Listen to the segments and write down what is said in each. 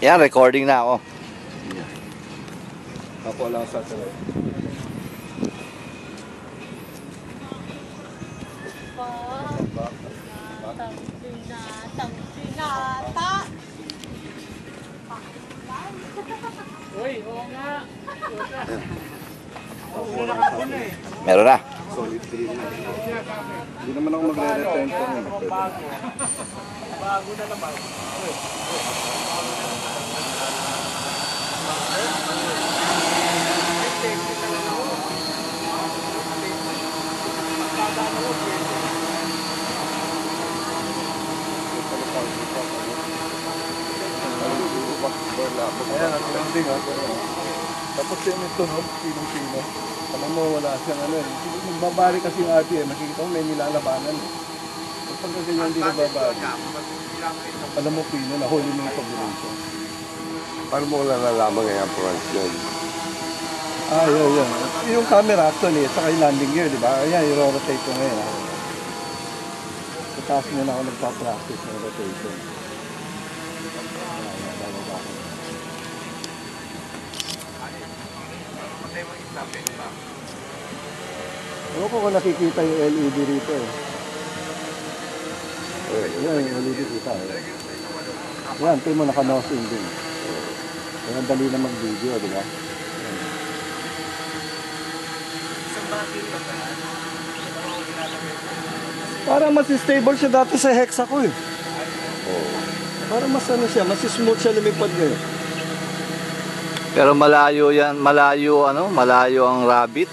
Yan, recording na ako. Ako lang sa satellite. Binata. Uy, oo nga. Meron na. Solid 3 na. Hindi naman ako magre-retento. Bago na naman. Ayan, ang landing ha. Tapos yung ito, no? Pinong-pino. Alam mo, wala siyang ano. Magbabari kasi yung RPM. Makikita mo, may nilalabanan. Kapag ganyan hindi nababari. Alam mo, pino, nahuli mo yung combination. Paano mo nalalaman ngayon ang front yun? Ah, yun. Yung camera actually, saka yung landing gear, di ba? Ayan, i-rotate ko ngayon ha. Sa taas nyo na ako nagpa-practice ng rotation. Ano ko kung nakikita yung LED rito eh. Yan, yung LED kita eh. Yan, ito mo naka-nose in din. Kaya ang dali na mag-video, di ba? Parang mas stable siya dati sa Hexa ko eh. Parang mas ano siya, mas smooth siya lumipad ngayon. Pero malayo yan, malayo ang rabbit.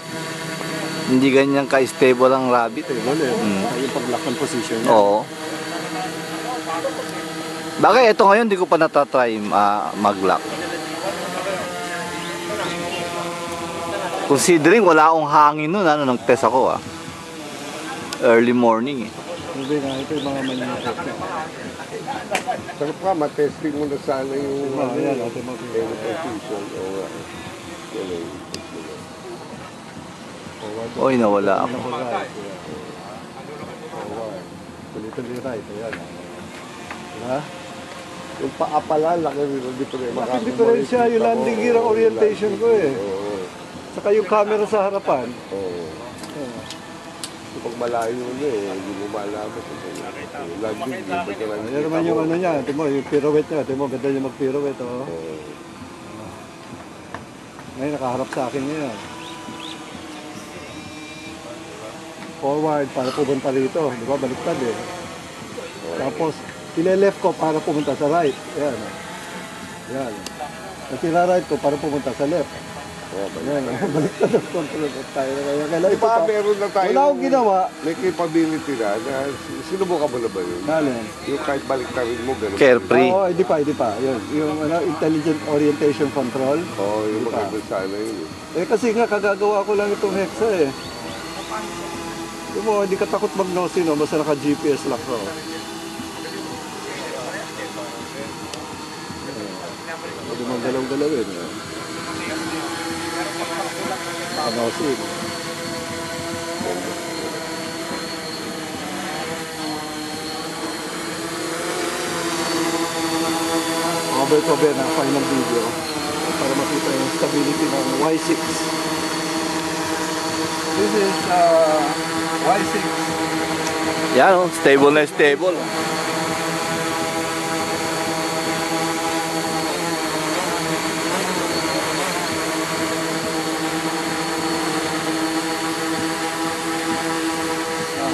Hindi ganyan ka-stable ang rabbit. Stable eh. Yung pag-lock ng position niya. Oo. Bakit ito ngayon hindi ko pa natatry mag-lock? Considering wala akong hangin nun, nag-test ako early morning eh. Hindi nga, ito yung mga manifest. Sarap ka, matesting mo na sana yung Ayan, ito mo. position. Oy, nawala ako. Tuloy-tuloy right, ayan. Diba? Yung paa pala, laki rin. Bakit diferensya yung landing gear ang orientation ko eh. Saka yung camera sa harapan. Pag malayo na hindi mo malaman. Landing gear, ba't yung Ayan naman yung ano niya, ito mo, yung pirouette niya. Ito mo, ganda yung mag-pirouette, oh. Ngayon, nakaharap sa akin ngayon. Forward para pumunta rito, di ba? Baliktad eh. Tapos, ile-left ko para pumunta sa right. Ayan. Ayan. At ila-right ko para pumunta sa left. Ayan. Baliktad ang control of tayo. Kailan ito pa? Meron na tayo. Wala akong ginawa. May capability na. Sinubukan mo na ba yun? Alin? Yung kahit balik na rin mo, gano'n. Carefree. Oo, hindi pa. Yun. Yung intelligent orientation control. Oo, yung maganda sana yun. Kasi nga, kagagawa ko lang itong Hexa eh. Yung mo, hindi ka takot mag-nosy, no? Basta naka-GPS lang ko. Pwede mong galaw-galawin. Naka-nosy. Cover na final video para makita yung stability ng Y6. This is Y6. Yan stable na stable.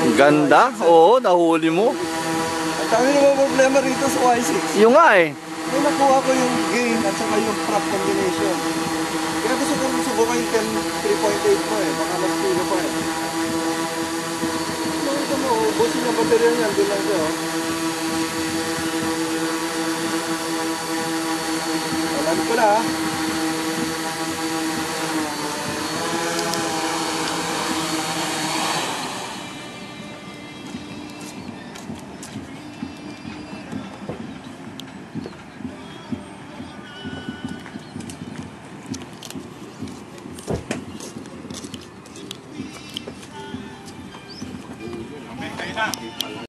Ang ganda. Oo, nahuli mo. At kami naman problema rito sa Y6. Yung nga eh. May nakuha ko yung gain at saka yung prop combination. Kaya gusto ko rin subukan yung 3.8 mo eh. Baka mas pino pa eh. Ito mo, ubusin yung baterya niyan. Doon lang siya. Alam ko na ha.